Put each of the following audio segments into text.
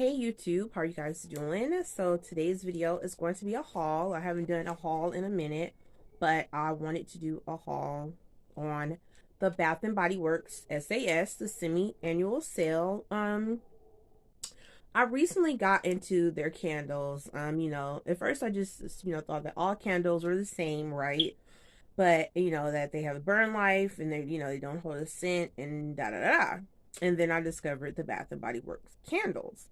Hey YouTube, how are you guys doing? So today's video is going to be a haul. I haven't done a haul in a minute, but I wanted to do a haul on the Bath and Body Works SAS, the semi-annual sale. I recently got into their candles. At first I just, thought that all candles were the same, right? But, that they have a burn life and they don't hold a scent and da da da. And then I discovered the Bath and Body Works candles.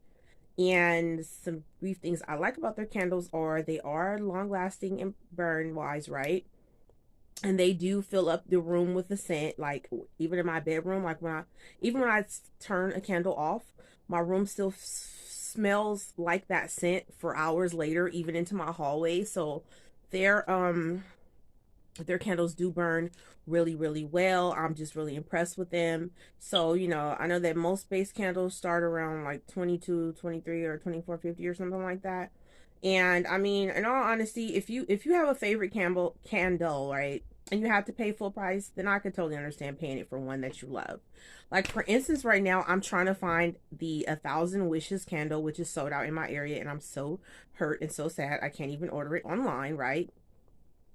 And some brief things I like about their candles are they are long lasting and burn wise, right? And they do fill up the room with the scent. Like even in my bedroom, like even when I turn a candle off, my room still smells like that scent for hours later, even into my hallway. So their candles do burn really well. I'm just really impressed with them. So I know that most base candles start around like 22, 23, or 24.50 or something like that. And I mean, in all honesty, if you have a favorite candle, right, and you have to pay full price, then I could totally understand paying it for one that you love. Like for instance, right now I'm trying to find the 1,000 Wishes candle, which is sold out in my area, and I'm so hurt and so sad I can't even order it online, right?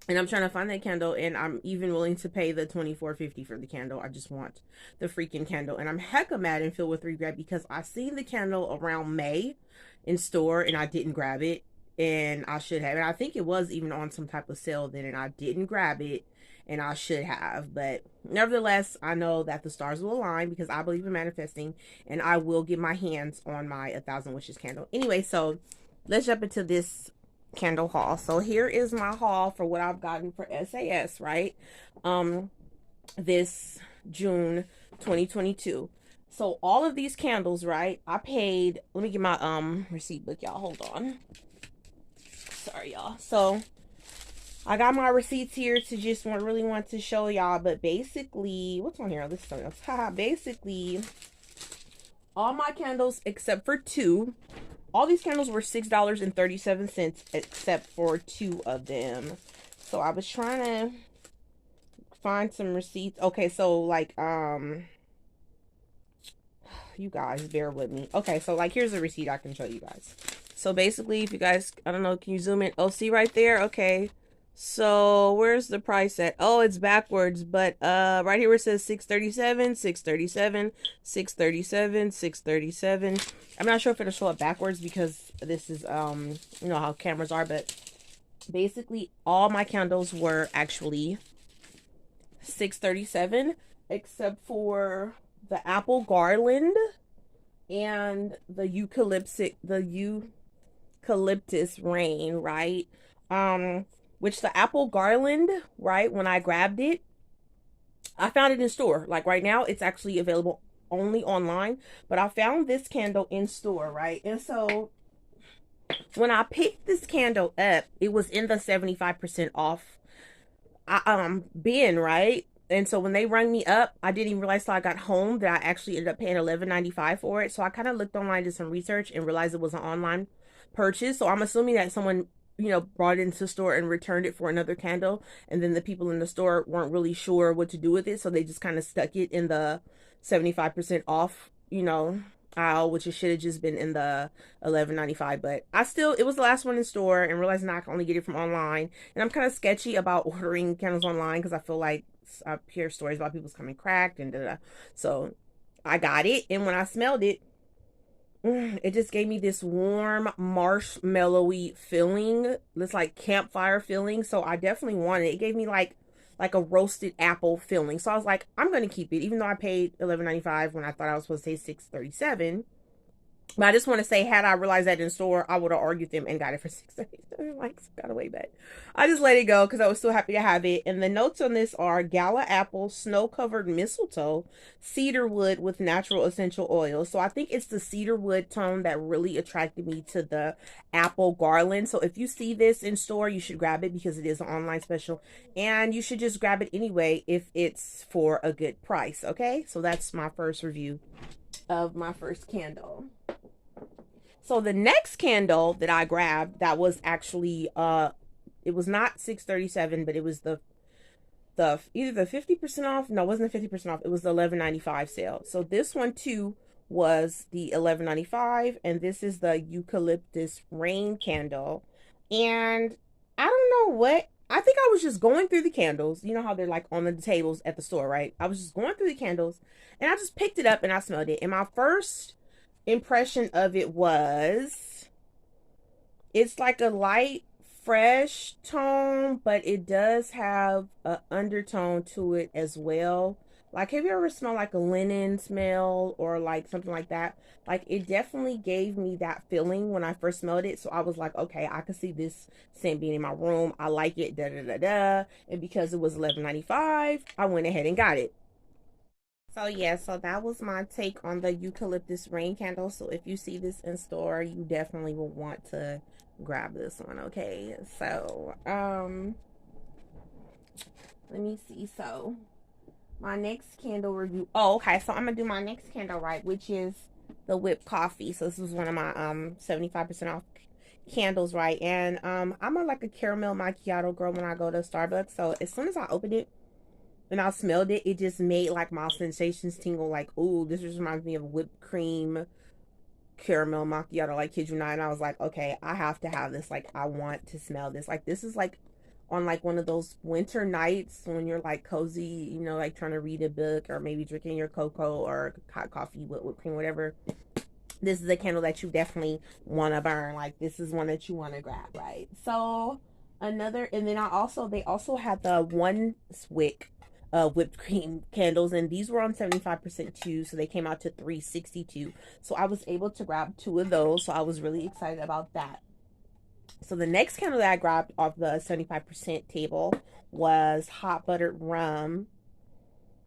And I'm trying to find that candle, and I'm even willing to pay the $24.50 for the candle. I just want the freaking candle. And I'm hecka mad and filled with regret because I seen the candle around May in store and I didn't grab it. And I should have. And I think it was even on some type of sale then, and I didn't grab it, and I should have. But nevertheless, I know that the stars will align because I believe in manifesting, and I will get my hands on my 1,000 Wishes candle. Anyway, so let's jump into this candle haul. So here is my haul for what I've gotten for SAS, right? This June 2022. So all of these candles, right? I paid, let me get my receipt book, y'all. Hold on. Sorry, y'all. So I got my receipts here to just really want to show y'all, but basically, what's on here? This is something else. Basically, all my candles except for two. All these candles were $6.37 except for two of them. So I was trying to find some receipts. Okay, so like you guys bear with me. Okay, so like here's a receipt I can show you guys. So basically, if you guys, I don't know, can you zoom in? Oh, see right there? Okay. So where's the price at? Oh, it's backwards, but right here where it says 637, 637, 637, 637. I'm not sure if it'll show up backwards because this is you know how cameras are, but basically all my candles were actually 637 except for the apple garland and the eucalyptus rain, right? Which the apple garland, right, when I grabbed it, I found it in store. Like right now, it's actually available only online, but I found this candle in store, right? And so when I picked this candle up, it was in the 75% off bin, right? And so when they rang me up, I didn't even realize till I got home that I actually ended up paying $11.95 for it. So I kind of looked online, did some research, and realized it was an online purchase. So I'm assuming that someone brought it into the store and returned it for another candle, and then the people in the store weren't really sure what to do with it, so they just kind of stuck it in the 75% off, aisle, which it should have just been in the $11.95. But it was the last one in store, and realizing I can only get it from online. And I'm kind of sketchy about ordering candles online because I feel like I hear stories about people's coming cracked and da-da. So I got it, and when I smelled it, it just gave me this warm marshmallowy feeling. This like campfire feeling. So I definitely wanted it. It gave me like a roasted apple feeling. So I was like, I'm gonna keep it, even though I paid $11.95 when I thought I was supposed to pay $6.37. But I just want to say, had I realized that in store, I would have argued them and got it for $6.37. Like, got away, but I just let it go because I was still happy to have it. And the notes on this are gala apple, snow-covered mistletoe, cedar wood with natural essential oils. So I think it's the cedar wood tone that really attracted me to the apple garland. So if you see this in store, you should grab it because it is an online special. And you should just grab it anyway if it's for a good price, okay? So that's my first review of my first candle. So the next candle that I grabbed, that was actually it was not $6.37, but it was the either the 50% off. No, it wasn't the 50% off. It was the $11.95 sale. So this one too was the 11.95, and this is the eucalyptus rain candle. And I don't know what, I think I was just going through the candles. You know how they're like on the tables at the store, right? I was just going through the candles and I just picked it up and I smelled it. And my first impression of it was it's like a light fresh tone, but it does have an undertone to it as well. Like, have you ever smelled like a linen smell or like something like that? Like, it definitely gave me that feeling when I first smelled it. So I was like, okay, I could see this scent being in my room. I like it, da da da da. And because it was 11.95, I went ahead and got it. So yeah, so that was my take on the eucalyptus rain candle. So if you see this in store, you definitely will want to grab this one, okay? So, let me see. So, my next candle review. Oh, okay. So I'm gonna do my next candle, right, which is the whipped coffee. So this is one of my 75% off candles, right? And I'm a like a caramel macchiato girl when I go to Starbucks. So as soon as I opened it and I smelled it, it just made like my sensations tingle. Like, ooh, this just reminds me of whipped cream caramel macchiato, like, kid you not. And I was like, okay, I have to have this. Like, I want to smell this. Like, this is like on like one of those winter nights when you're like cozy, you know, like trying to read a book or maybe drinking your cocoa or hot coffee with whipped cream, whatever. This is a candle that you definitely want to burn. Like, this is one that you want to grab, right? So another, and then they also had the one wick whipped cream candles, and these were on 75% too, so they came out to 362. So I was able to grab two of those, so I was really excited about that. So the next candle that I grabbed off the 75% table was hot buttered rum.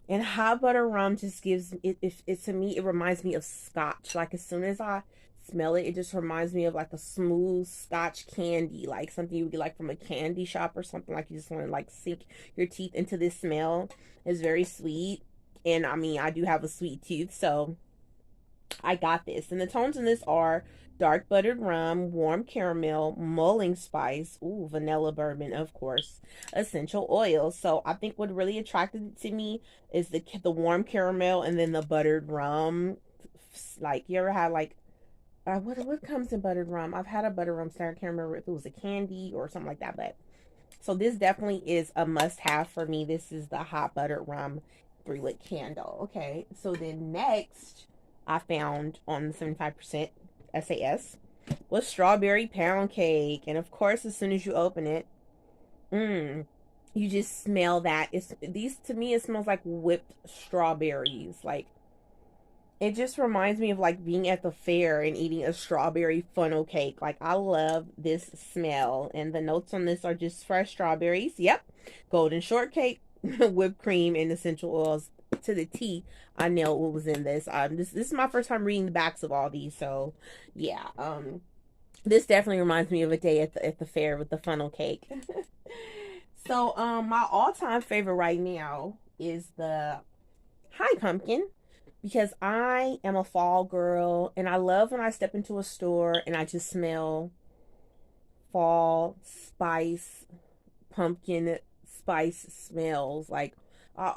And hot butter rum just gives it to me, it reminds me of scotch. Like, as soon as I smell it, it just reminds me of like a smooth scotch candy, like something you would get like from a candy shop or something. Like, you just want to like sink your teeth into this smell. It's very sweet. And I mean, I do have a sweet tooth, so I got this. And the tones in this are dark buttered rum, warm caramel, mulling spice, ooh, vanilla bourbon, of course, essential oils. So I think what really attracted it to me is the warm caramel and then the buttered rum. Like, you ever had like what comes in buttered rum? I've had a buttered rum snack. I can't remember if it was a candy or something like that, but so this definitely is a must-have for me. This is the hot buttered rum 3-wick candle. Okay, so then next I found on the 75% SAS was strawberry pound cake. And of course, as soon as you open it, you just smell that. These, to me, it smells like whipped strawberries. Like, it just reminds me of like being at the fair and eating a strawberry funnel cake. Like, I love this smell. And the notes on this are just fresh strawberries. Yep. Golden shortcake, whipped cream, and essential oils to the T. I know what was in this. This is my first time reading the backs of all these. So yeah. This definitely reminds me of a day at the fair with the funnel cake. So my all-time favorite right now is the High Pumpkin, because I am a fall girl and I love when I step into a store and I just smell fall spice, pumpkin spice smells. Like,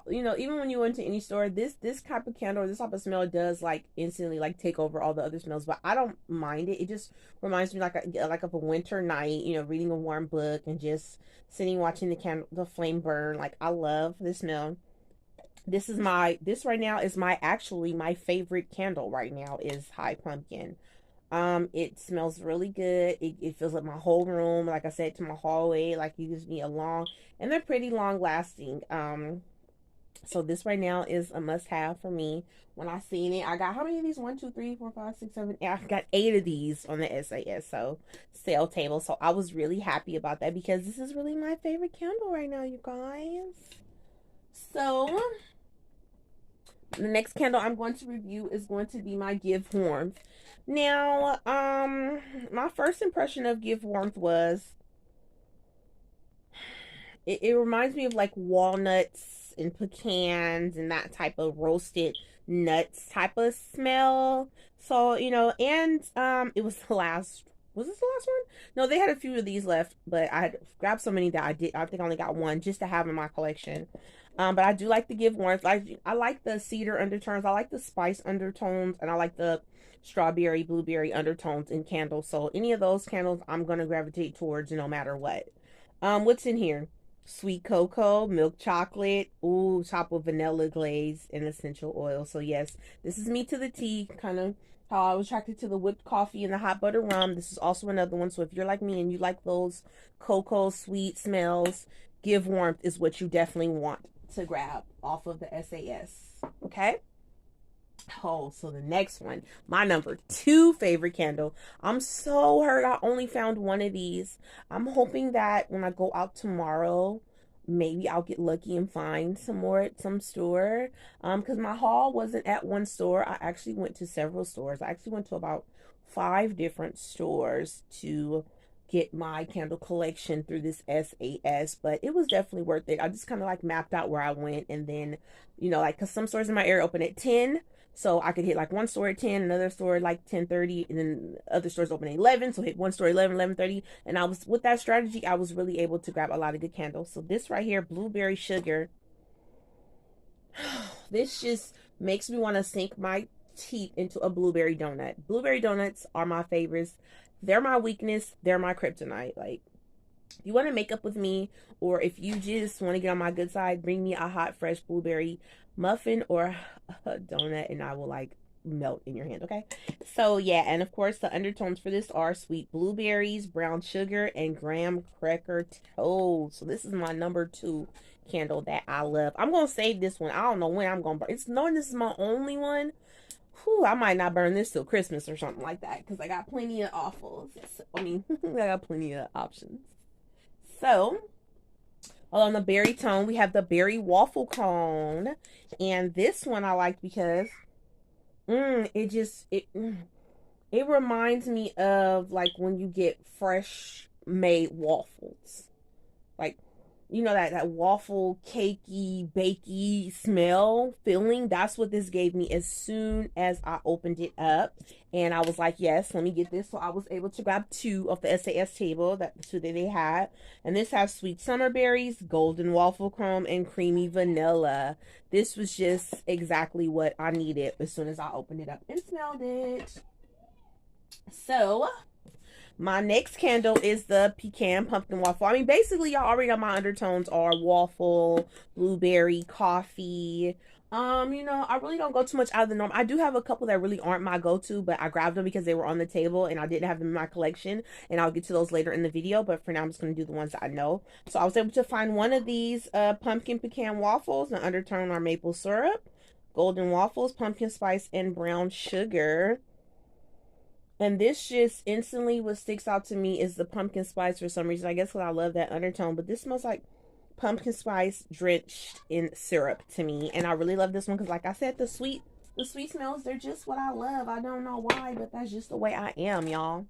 you know, even when you went to any store, this type of candle or this type of smell does like instantly like take over all the other smells. But I don't mind it. It just reminds me like of a winter night, you know, reading a warm book and just sitting watching the flame burn. Like, I love this smell. This right now is actually my favorite candle right now is High Pumpkin. It smells really good. It fills up my whole room, like I said, to my hallway. Like, it gives me a long, and they're pretty long lasting. So this right now is a must have for me. When I seen it, I got how many of these? 1, 2, 3, 4, 5, 6, 7. I got 8 of these on the SAS so sale table. So I was really happy about that because this is really my favorite candle right now, you guys. So the next candle I'm going to review is going to be my Give Warmth. Now, my first impression of Give Warmth was it reminds me of like walnuts and pecans and that type of roasted nuts type of smell. So, you know, and it was the last Was this the last one? No, they had a few of these left, but I had grabbed so many that I think I only got one just to have in my collection. But I do like the give warmth. I like the cedar undertones. I like the spice undertones, and I like the strawberry, blueberry undertones in candles. So any of those candles, I'm gonna gravitate towards no matter what. What's in here? Sweet cocoa, milk chocolate, ooh, topped with vanilla glaze and essential oil. So yes, this is me to the T, kind of how I was attracted to the whipped coffee and the hot butter rum. This is also another one. So if you're like me and you like those cocoa sweet smells, give warmth is what you definitely want to grab off of the SAS. Okay. Oh, so the next one, my number 2 favorite candle. I'm so hurt I only found one of these. I'm hoping that when I go out tomorrow, maybe I'll get lucky and find some more at some store. Because my haul wasn't at one store. I actually went to several stores. I actually went to about 5 different stores to get my candle collection through this SAS, but it was definitely worth it. I just kind of like mapped out where I went, and then, you know, like, because some stores in my area open at 10, so I could hit like one store at 10, another store at like 10:30, and then other stores open at 11, so hit one store 11, 11:30, and I was, with that strategy, I was really able to grab a lot of good candles. So this right here, blueberry sugar, this just makes me want to sink my teeth into a blueberry donut. Blueberry donuts are my favorites. They're my weakness. They're my kryptonite. Like, if you want to make up with me, or if you just want to get on my good side, bring me a hot, fresh blueberry muffin or a donut, and I will like melt in your hand. Okay. So yeah, and of course the undertones for this are sweet blueberries, brown sugar, and graham cracker toast. So this is my number 2 candle that I love. I'm gonna save this one. I don't know when I'm gonna burn. It's knowing this is my only one. Whew, I might not burn this till Christmas or something like that, because I got plenty of offals. I mean, I got plenty of options. So, on the berry tone, we have the berry waffle cone. And this one I like because it reminds me of like when you get fresh made waffles. Like, you know, that waffle cakey bakey smell feeling. That's what this gave me as soon as I opened it up, and I was like, yes, let me get this. So I was able to grab 2 of the SAS table, that the 2 that they had, and this has sweet summer berries, golden waffle cone, and creamy vanilla. This was just exactly what I needed as soon as I opened it up and smelled it. So my next candle is the pecan pumpkin waffle. I mean, basically, y'all already know my undertones are waffle, blueberry, coffee. You know, I really don't go too much out of the norm. I do have a couple that really aren't my go-to, but I grabbed them because they were on the table and I didn't have them in my collection, and I'll get to those later in the video, but for now, I'm just going to do the ones that I know. So I was able to find one of these pumpkin pecan waffles. The undertone are maple syrup, golden waffles, pumpkin spice, and brown sugar. And this just instantly, what sticks out to me is the pumpkin spice for some reason. I guess because I love that undertone. But this smells like pumpkin spice drenched in syrup to me. And I really love this one because, like I said, the sweet smells, they're just what I love. I don't know why, but that's just the way I am, y'all.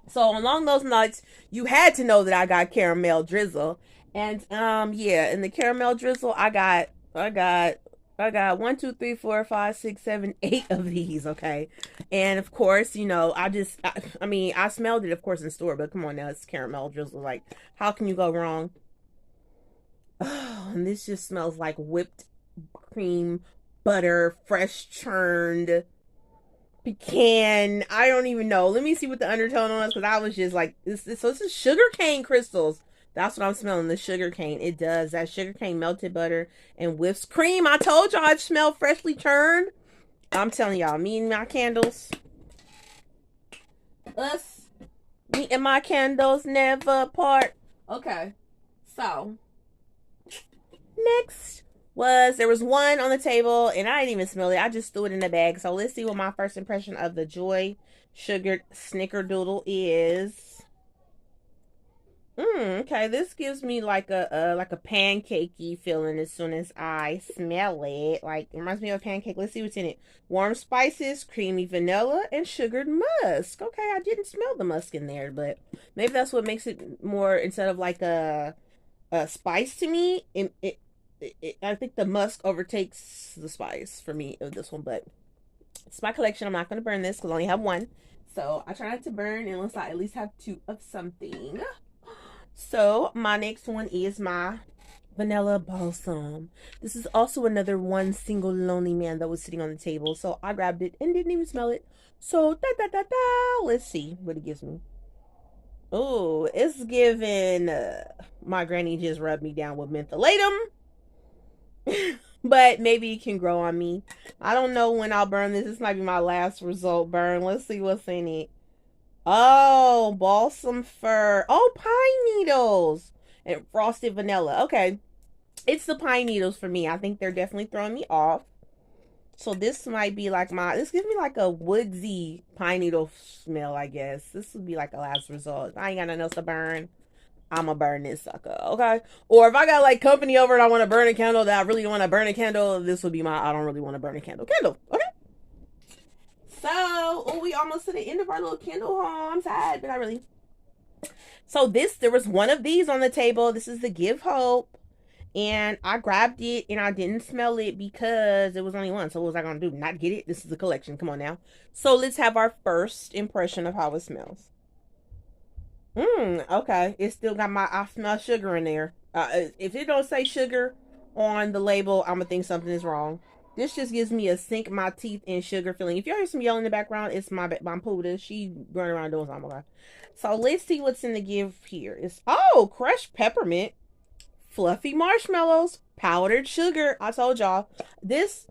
So along those lines, you had to know that I got caramel drizzle. And yeah, in the caramel drizzle, I got 1, 2, 3, 4, 5, 6, 7, 8 of these, okay? And of course, you know, I mean, I smelled it, of course, in store, but come on now, it's caramel drizzle. Like, how can you go wrong? Oh, and this just smells like whipped cream, butter, fresh churned pecan. I don't even know. Let me see what the undertone was, because I was just like, so this is sugar cane crystals. That's what I'm smelling, the sugar cane. It does. That sugar cane, melted butter, and whipped cream. I told y'all it smelled freshly churned. I'm telling y'all, me and my candles. Me and my candles never part. Okay. So, next there was one on the table, and I didn't even smell it. I just threw it in the bag. So, let's see what my first impression of the Joy Sugared Snickerdoodle is. Okay, this gives me like a pancakey feeling as soon as I smell it. Like, it reminds me of a pancake. Let's see what's in it. Warm spices, creamy vanilla, and sugared musk. Okay, I didn't smell the musk in there, but maybe that's what makes it more, instead of like a spice to me, I think the musk overtakes the spice for me of this one, but it's my collection. I'm not going to burn this because I only have one. So I try not to burn unless I at least have 2 of something. So my next one is my vanilla balsam. This is also another one single lonely man that was sitting on the table. So I grabbed it and didn't even smell it. So let's see what it gives me. Oh, it's giving my granny just rubbed me down with mentholatum. But maybe it can grow on me. I don't know when I'll burn this. This might be my last result burn. Let's see what's in it. Oh, balsam fir. Oh, pine needles and frosted vanilla. Okay. It's the pine needles for me. I think they're definitely throwing me off. So this might be like this gives me like a woodsy pine needle smell, I guess. This would be like a last result. I ain't got nothing else to burn. I'm gonna burn this sucker, okay? Or if I got like company over and I want to burn a candle that I really want to burn a candle, this would be my I don't really want to burn a candle, okay? So, oh, we almost to the end of our little candle haul. I'm sad, but not really. So there was one of these on the table. This is the Give Hope. And I grabbed it and I didn't smell it because it was only one. So what was I going to do? Not get it? This is a collection. Come on now. So let's have our first impression of how it smells. Okay. It still got I smell sugar in there. If it don't say sugar on the label, I'm going to think something is wrong. This just gives me a sink my teeth in sugar feeling. If y'all hear some yelling in the background, it's my Poodle. She running around doing something. Okay. So let's see what's in the Give here. It's crushed peppermint, fluffy marshmallows, powdered sugar. I told y'all this.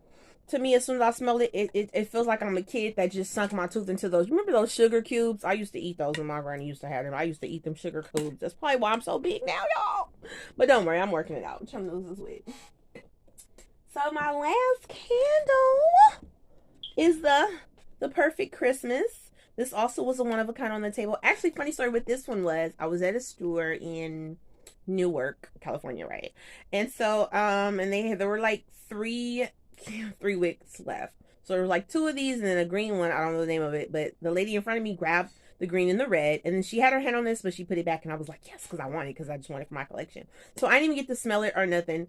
To me, as soon as I smell it, it feels like I'm a kid that just sunk my tooth into those. Remember those sugar cubes? I used to eat those when my granny used to have them. I used to eat them sugar cubes. That's probably why I'm so big now, y'all. But don't worry, I'm working it out. I'm trying to lose this weight. So my last candle is the Perfect Christmas. This also was a one of a kind on the table. Actually, funny story with this one was I was at a store in Newark, California, right? And so and there were like three wicks left. So there was like 2 of these and then a green one. I don't know the name of it, but the lady in front of me grabbed the green and the red, and then she had her hand on this, but she put it back, and I was like, yes, because I want it, because I just want it for my collection. So I didn't even get to smell it or nothing.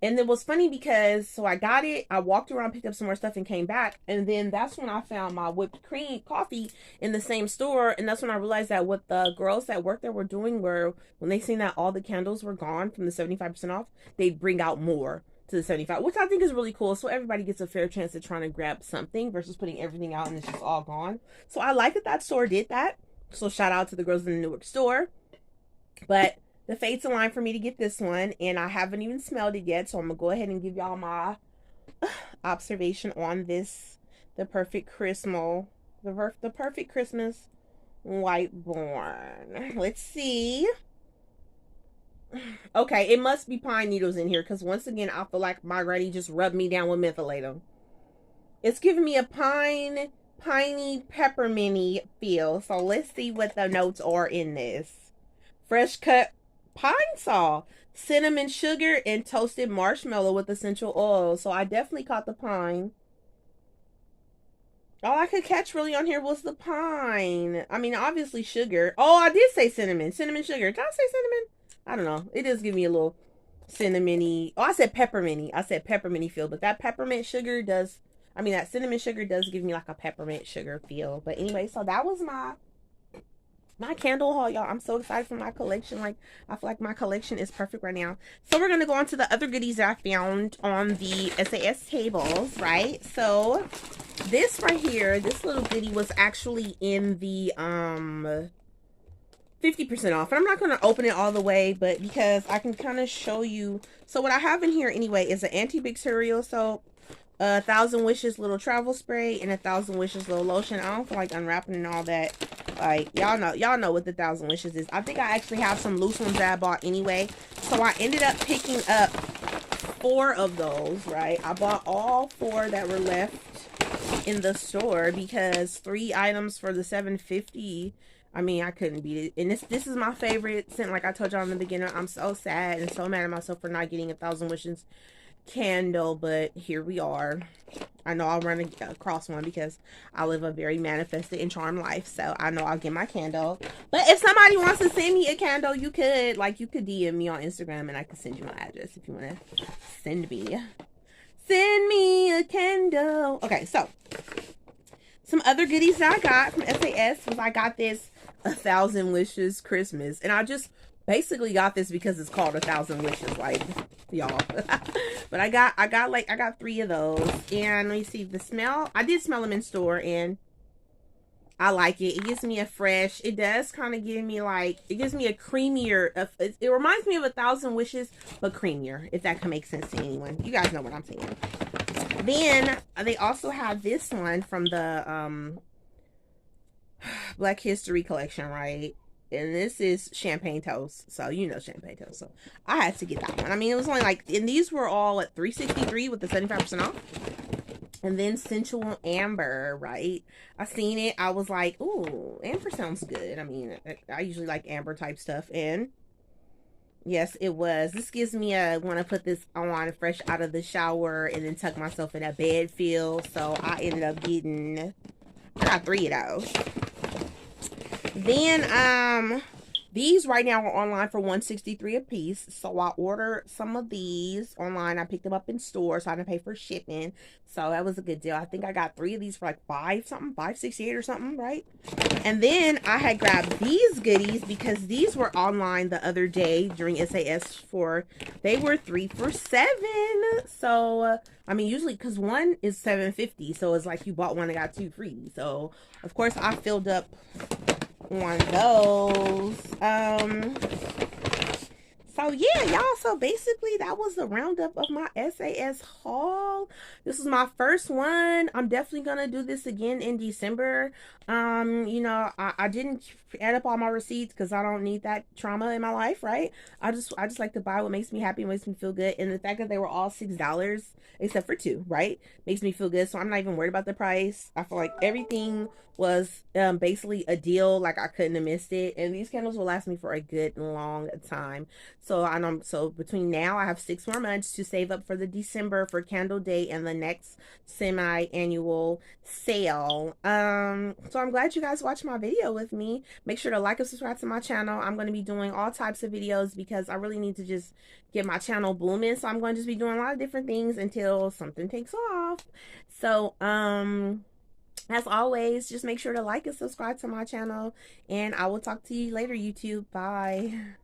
And it was funny because, so I got it, I walked around, picked up some more stuff and came back. And then that's when I found my whipped cream coffee in the same store. And that's when I realized that what the girls that worked there were doing were, when they seen that all the candles were gone from the 75% off, they'd bring out more to the 75, which I think is really cool. So everybody gets a fair chance at trying to grab something versus putting everything out and it's just all gone. So I like that store did that. So shout out to the girls in the Newark store. But the fates align for me to get this one, and I haven't even smelled it yet, so I'm gonna go ahead and give y'all my observation on this, the Perfect Christmas, the Perfect Christmas Whiteborn. Let's see. Okay, it must be pine needles in here, because once again, I feel like my granny just rubbed me down with mentholatum. It's giving me a piney, pepperminty feel, so let's see what the notes are in this. Fresh cut pine saw, cinnamon sugar, and toasted marshmallow with essential oil. So I definitely caught the pine. All I could catch really on here was the pine. I mean, obviously sugar. Oh, I did say cinnamon. Cinnamon sugar. Did I say cinnamon? I don't know. It does give me a little cinnamony. Oh, I said pepperminty. I said pepperminty feel. But that peppermint sugar does, I mean, that cinnamon sugar does give me like a peppermint sugar feel. But anyway, so that was my candle haul, y'all. I'm so excited for my collection. Like, I feel like my collection is perfect right now. So we're gonna go on to the other goodies that I found on the SAS tables, right? So this right here, this little goodie was actually in the 50% off, and I'm not gonna open it all the way, but because I can kind of show you. So what I have in here anyway is an antibacterial soap, 1,000 Wishes little travel spray, and 1,000 Wishes little lotion. I don't feel like unwrapping and all that. Like, y'all know what the 1,000 Wishes is. I think I actually have some loose ones that I bought anyway. So I ended up picking up 4 of those, right? I bought all 4 that were left in the store because 3 items for the $7.50. I mean, I couldn't beat it. And this is my favorite scent. Like I told y'all in the beginning, I'm so sad and so mad at myself for not getting 1,000 Wishes candle, but here we are. I know I'll run across one because I live a very manifested and charmed life, so I know I'll get my candle. But if somebody wants to send me a candle, you could DM me on Instagram and I can send you my address if you want to send me a candle. Okay, so Some other goodies that I got from SAS was I got this 1,000 Wishes Christmas. And I just basically got this because it's called 1,000 Wishes, like, y'all. But I got 3 of those. And let me see the smell. I did smell them in store and I like it. It gives me a fresh, it does kind of give me like, it gives me a creamier, it reminds me of 1,000 Wishes, but creamier, if that can make sense to anyone. You guys know what I'm saying. Then they also have this one from the Black History collection, right? And this is champagne toast. So you know champagne toast. So I had to get that one. I mean, it was only like, and these were all at $3.63 with the 75% off. And then Sensual Amber, right? I seen it. I was like, ooh, amber sounds good. I mean, I usually like amber type stuff. And yes, it was. This gives me a want to put this on fresh out of the shower and then tuck myself in a bed feel. So I ended up getting, I got 3 of those. Then these right now are online for $163 a piece. So I ordered some of these online. I picked them up in store, so I didn't pay for shipping. So that was a good deal. I think I got 3 of these for like $5.68 or something, right? And then I had grabbed these goodies because these were online the other day during SAS for, they were 3 for $7. So I mean, usually because one is $7.50, so it's like you bought one and got 2 free. So of course I filled up on those. So yeah, y'all, so basically that was the roundup of my SAS haul. This is my first one. I'm definitely gonna do this again in December. You know, I didn't add up all my receipts because I don't need that trauma in my life, right? I just like to buy what makes me happy, makes me feel good. And the fact that they were all $6 except for 2, right, makes me feel good. So I'm not even worried about the price. I feel like everything was basically a deal. Like I couldn't have missed it. And these candles will last me for a good long time. So I know, so between now I have 6 more months to save up for the December for Candle Day and the next semi-annual sale. So I'm glad you guys watched my video with me. Make sure to like and subscribe to my channel. I'm going to be doing all types of videos because I really need to just get my channel booming. So I'm going to just be doing a lot of different things until something takes off. So as always, just make sure to like and subscribe to my channel, and I will talk to you later, YouTube. Bye.